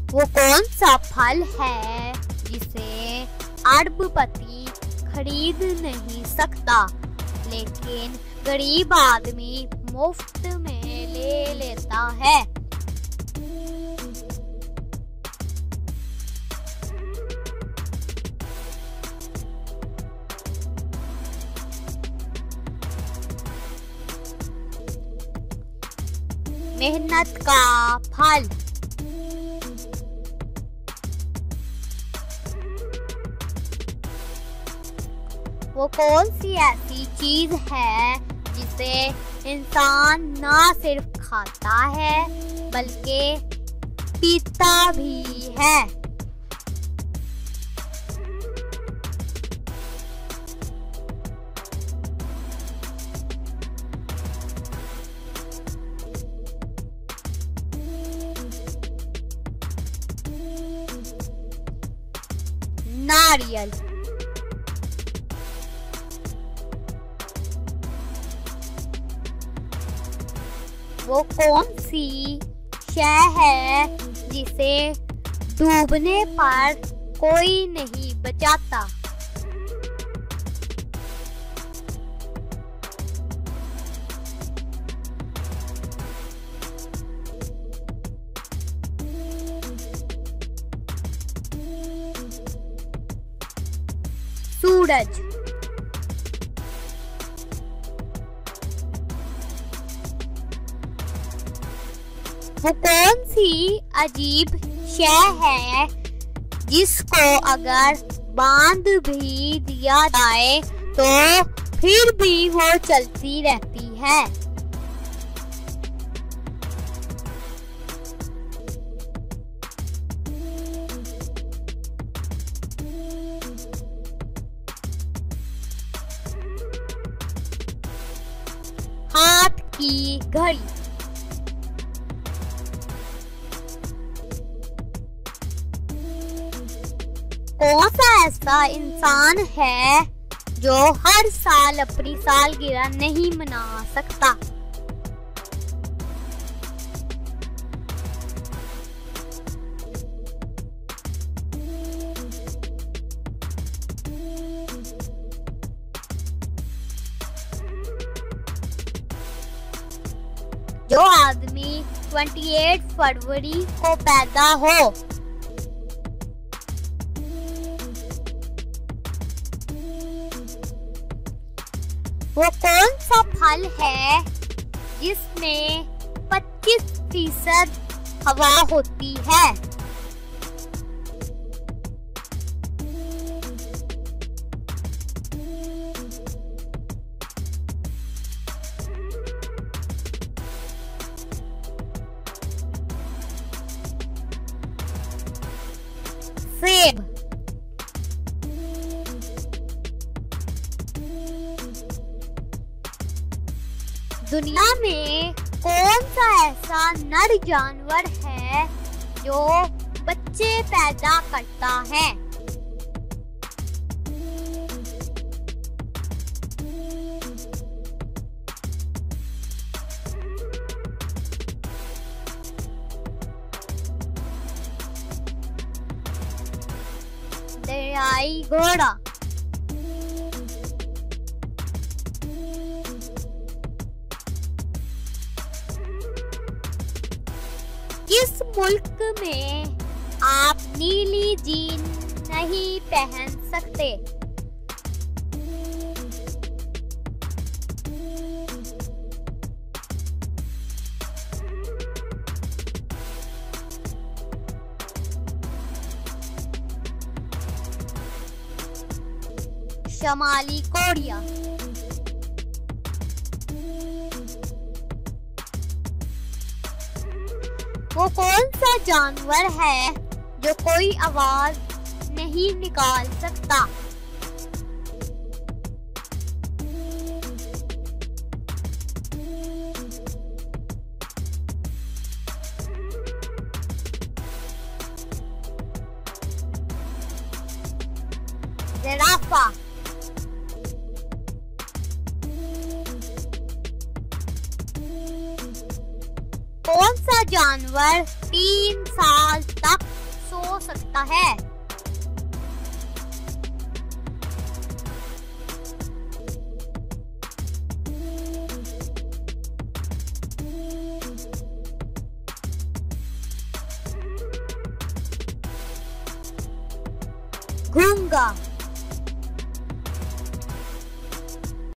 वो कौन सा फल है जिसे अरबपति खरीद नहीं सकता, लेकिन गरीब आदमी मुफ्त में ले लेता है? मेहनत का फल। वो कौन सी ऐसी चीज है जिसे इंसान ना सिर्फ खाता है बल्कि पीता भी है? नारियल। वो कौन सी शय है जिसे डूबने पर कोई नहीं बचाता? सूरज। वो कौन सी अजीब शय है जिसको अगर बांध भी दिया जाए तो फिर भी वो चलती रहती है? हाथ की घड़ी। कौन सा ऐसा इंसान है जो हर साल अपनी सालगिरह नहीं मना सकता? जो आदमी 28 फरवरी को पैदा हो। वो कौन सा फल है जिसमें 25% हवा होती है? सेब। दुनिया में कौन सा ऐसा नर जानवर है जो बच्चे पैदा करता है? दरियाई घोड़ा। किस मुल्क में आप नीली जीन नहीं पहन सकते? शमाली कोरिया। वो कौन सा जानवर है जो कोई आवाज नहीं निकाल सकता? जिराफा। कौन सा जानवर 3 साल तक हो सकता है? घूंगा।